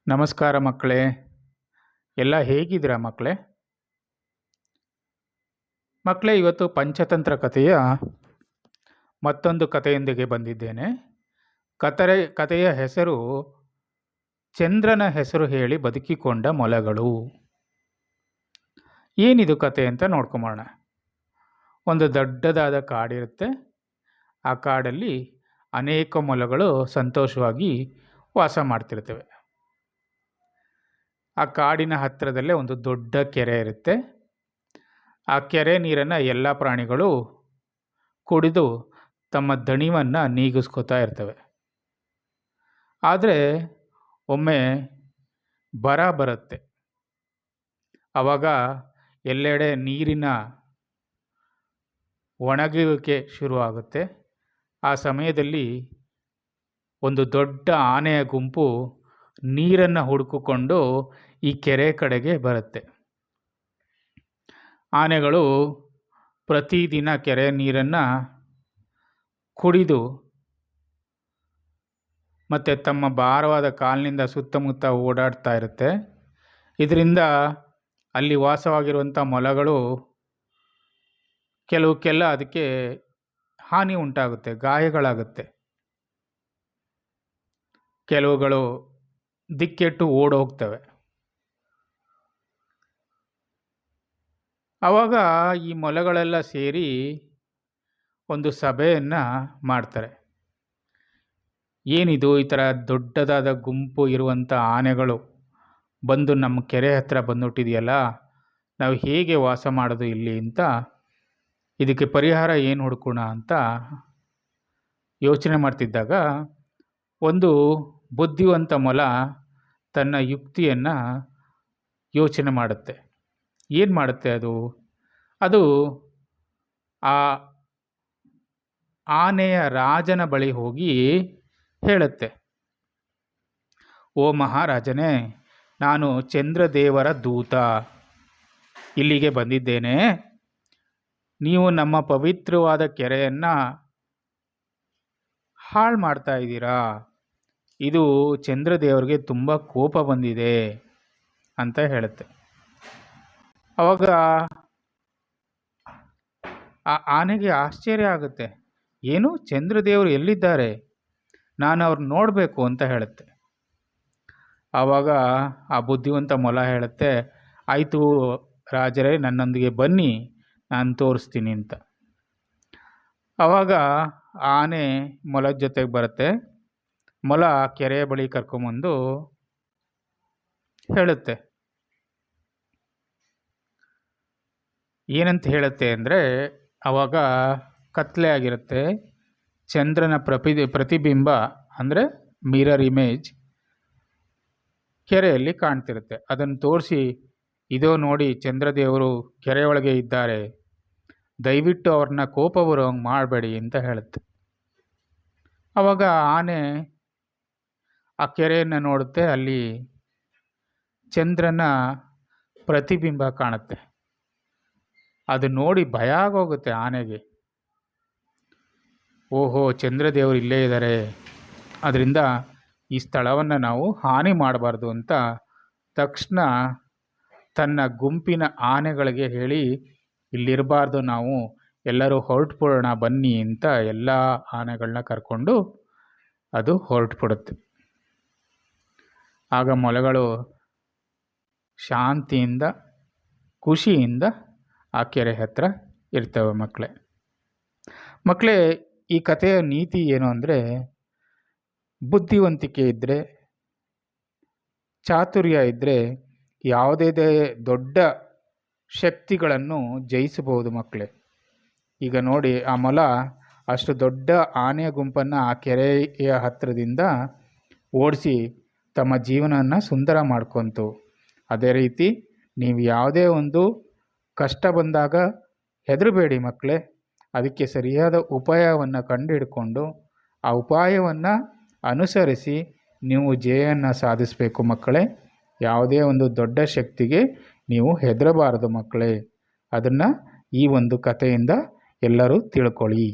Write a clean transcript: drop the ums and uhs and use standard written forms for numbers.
ನಮಸ್ಕಾರ ಮಕ್ಕಳೇ, ಎಲ್ಲ ಹೇಗಿದ್ದೀರಾ ಮಕ್ಕಳೇ? ಮಕ್ಕಳೇ, ಇವತ್ತು ಪಂಚತಂತ್ರ ಕಥೆಯ ಮತ್ತೊಂದು ಕಥೆಯೊಂದಿಗೆ ಬಂದಿದ್ದೇನೆ. ಕಥೆಯ ಹೆಸರು ಚಂದ್ರನ ಹೆಸರು ಹೇಳಿ ಬದುಕಿಕೊಂಡ ಮೊಲಗಳು. ಏನಿದು ಕಥೆ ಅಂತ ನೋಡ್ಕೊಂಬೋಣ. ಒಂದು ದೊಡ್ಡದಾದ ಕಾಡಿರುತ್ತೆ. ಆ ಕಾಡಲ್ಲಿ ಅನೇಕ ಮೊಲಗಳು ಸಂತೋಷವಾಗಿ ವಾಸ ಮಾಡ್ತಿರ್ತವೆ. ಆ ಕಾಡಿನ ಹತ್ತಿರದಲ್ಲೇ ಒಂದು ದೊಡ್ಡ ಕೆರೆ ಇರುತ್ತೆ. ಆ ಕೆರೆ ನೀರನ್ನು ಎಲ್ಲ ಪ್ರಾಣಿಗಳು ಕುಡಿದು ತಮ್ಮ ದಣಿವನ್ನು ನೀಗಿಸ್ಕೋತಾ ಇರ್ತವೆ. ಆದರೆ ಒಮ್ಮೆ ಬರ ಬರುತ್ತೆ. ಆವಾಗ ಎಲ್ಲೆಡೆ ನೀರಿನ ಒಣಗುವಿಕೆ ಶುರುವಾಗುತ್ತೆ. ಆ ಸಮಯದಲ್ಲಿ ಒಂದು ದೊಡ್ಡ ಆನೆಯ ಗುಂಪು ನೀರನ್ನು ಹುಡುಕಿಕೊಂಡು ಈ ಕೆರೆ ಕಡೆಗೆ ಬರುತ್ತೆ. ಆನೆಗಳು ಪ್ರತಿದಿನ ಕೆರೆ ನೀರನ್ನು ಕುಡಿದು ಮತ್ತು ತಮ್ಮ ಭಾರವಾದ ಕಾಲಿನಿಂದ ಸುತ್ತಮುತ್ತ ಓಡಾಡ್ತಾ ಇರುತ್ತೆ. ಇದರಿಂದ ಅಲ್ಲಿ ವಾಸವಾಗಿರುವಂಥ ಮೊಲಗಳು ಕೆಲವಕ್ಕೆಲ್ಲ ಅದಕ್ಕೆ ಹಾನಿ ಉಂಟಾಗುತ್ತೆ, ಗಾಯಗಳಾಗುತ್ತೆ. ಕೆಲವುಗಳು ದಿಕ್ಕೆಟ್ಟು ಓಡೋಗ್ತವೆ. ಆವಾಗ ಈ ಮೊಲಗಳೆಲ್ಲ ಸೇರಿ ಒಂದು ಸಭೆಯನ್ನು ಮಾಡ್ತಾರೆ. ಏನಿದು, ಈ ಥರ ದೊಡ್ಡದಾದ ಗುಂಪು ಇರುವಂಥ ಆನೆಗಳು ಬಂದು ನಮ್ಮ ಕೆರೆ ಹತ್ರ ಬಂದುಬಿಟ್ಟಿದೆಯಲ್ಲ, ನಾವು ಹೇಗೆ ವಾಸ ಮಾಡೋದು ಇಲ್ಲಿ ಅಂತ, ಇದಕ್ಕೆ ಪರಿಹಾರ ಏನು ಹುಡುಕೋಣ ಅಂತ ಯೋಚನೆ ಮಾಡ್ತಿದ್ದಾಗ ಒಂದು ಬುದ್ಧಿವಂತ ಮೊಲ ತನ್ನ ಯುಕ್ತಿಯನ್ನು ಯೋಚನೆ ಮಾಡುತ್ತೆ. ಏನು ಮಾಡುತ್ತೆ ಅದು ಆ ಆನೆಯ ರಾಜನ ಬಳಿ ಹೋಗಿ ಹೇಳುತ್ತೆ, ಓ ಮಹಾರಾಜನೇ, ನಾನು ಚಂದ್ರದೇವರ ದೂತ, ಇಲ್ಲಿಗೆ ಬಂದಿದ್ದೇನೆ. ನೀವು ನಮ್ಮ ಪವಿತ್ರವಾದ ಕೆರೆಯನ್ನು ಹಾಳು ಮಾಡ್ತಾ ಇದ್ದೀರಾ. ಇದು ಚಂದ್ರದೇವರಿಗೆ ತುಂಬ ಕೋಪ ಬಂದಿದೆ ಅಂತ ಹೇಳುತ್ತೆ. ಆವಾಗ ಆ ಆನೆಗೆ ಆಶ್ಚರ್ಯ ಆಗುತ್ತೆ. ಏನು, ಚಂದ್ರದೇವರು ಎಲ್ಲಿದ್ದಾರೆ? ನಾನು ಅವ್ರನ್ನ ನೋಡಬೇಕು ಅಂತ ಹೇಳುತ್ತೆ. ಆವಾಗ ಆ ಬುದ್ಧಿವಂತ ಮೊಲ ಹೇಳುತ್ತೆ, ಆಯಿತು ರಾಜರೇ, ನನ್ನೊಂದಿಗೆ ಬನ್ನಿ, ನಾನು ತೋರಿಸ್ತೀನಿ ಅಂತ. ಆವಾಗ ಆನೆ ಮೊಲದ ಜೊತೆಗೆ ಬರುತ್ತೆ. ಮೊಲ ಕೆರೆಯ ಬಳಿ ಕರ್ಕೊಂಬಂದು ಹೇಳುತ್ತೆ. ಏನಂತ ಹೇಳುತ್ತೆ ಅಂದರೆ, ಆವಾಗ ಕತ್ಲೆ ಆಗಿರುತ್ತೆ. ಚಂದ್ರನ ಪ್ರತಿಬಿಂಬ ಅಂದರೆ ಮಿರರ್ ಇಮೇಜ್ ಕೆರೆಯಲ್ಲಿ ಕಾಣ್ತಿರುತ್ತೆ. ಅದನ್ನು ತೋರಿಸಿ, ಇದೋ ನೋಡಿ, ಚಂದ್ರದೇವರು ಕೆರೆಯೊಳಗೆ ಇದ್ದಾರೆ, ದಯವಿಟ್ಟು ಅವ್ರನ್ನ ಕೋಪ ಬರೋಂಗೆ ಮಾಡಬೇಡಿ ಅಂತ ಹೇಳುತ್ತೆ. ಆವಾಗ ಆನೆ ಆ ಕೆರೆಯನ್ನು ನೋಡುತ್ತೆ. ಅಲ್ಲಿ ಚಂದ್ರನ ಪ್ರತಿಬಿಂಬ ಕಾಣುತ್ತೆ. ಅದು ನೋಡಿ ಭಯ ಆಗೋಗುತ್ತೆ ಆನೆಗೆ. ಓಹೋ, ಚಂದ್ರದೇವರು ಇಲ್ಲೇ ಇದ್ದಾರೆ, ಅದರಿಂದ ಈ ಸ್ಥಳವನ್ನು ನಾವು ಹಾನಿ ಮಾಡಬಾರ್ದು ಅಂತ ತಕ್ಷಣ ತನ್ನ ಗುಂಪಿನ ಆನೆಗಳಿಗೆ ಹೇಳಿ, ಇಲ್ಲಿರಬಾರ್ದು, ನಾವು ಎಲ್ಲರೂ ಹೊರಟುಬಿಡೋಣ ಬನ್ನಿ ಅಂತ ಎಲ್ಲ ಆನೆಗಳನ್ನ ಕರ್ಕೊಂಡು ಅದು ಹೊರಟುಬಿಡುತ್ತೆ. ಆಗ ಮೊಲಗಳು ಶಾಂತಿಯಿಂದ ಖುಷಿಯಿಂದ ಆ ಕೆರೆ ಹತ್ರ ಇರ್ತವೆ. ಮಕ್ಕಳೇ, ಈ ಕಥೆಯ ನೀತಿ ಏನು ಅಂದರೆ, ಬುದ್ಧಿವಂತಿಕೆ ಇದ್ದರೆ, ಚಾತುರ್ಯ ಇದ್ದರೆ ಯಾವುದೇ ದೊಡ್ಡ ಶಕ್ತಿಗಳನ್ನು ಜಯಿಸಬಹುದು ಮಕ್ಕಳೇ. ಈಗ ನೋಡಿ, ಆ ಮೊಲ ಅಷ್ಟು ದೊಡ್ಡ ಆನೆಯ ಗುಂಪನ್ನು ಆ ಕೆರೆಯ ಹತ್ತಿರದಿಂದ ಓಡಿಸಿ ತಮ್ಮ ಜೀವನವನ್ನು ಸುಂದರ ಮಾಡ್ಕೊಂತು. ಅದೇ ರೀತಿ ನೀವು ಯಾವುದೇ ಒಂದು ಕಷ್ಟ ಬಂದಾಗ ಹೆದರಬೇಡಿ ಮಕ್ಕಳೇ. ಅದಕ್ಕೆ ಸರಿಯಾದ ಉಪಾಯವನ್ನು ಕಂಡುಹಿಡ್ಕೊಂಡು ಆ ಉಪಾಯವನ್ನು ಅನುಸರಿಸಿ ನೀವು ಜಯವನ್ನು ಸಾಧಿಸಬೇಕು ಮಕ್ಕಳೇ. ಯಾವುದೇ ಒಂದು ದೊಡ್ಡ ಶಕ್ತಿಗೆ ನೀವು ಹೆದರಬಾರದು ಮಕ್ಕಳೇ. ಅದನ್ನು ಈ ಒಂದು ಕಥೆಯಿಂದ ಎಲ್ಲರೂ ತಿಳ್ಕೊಳ್ಳಿ.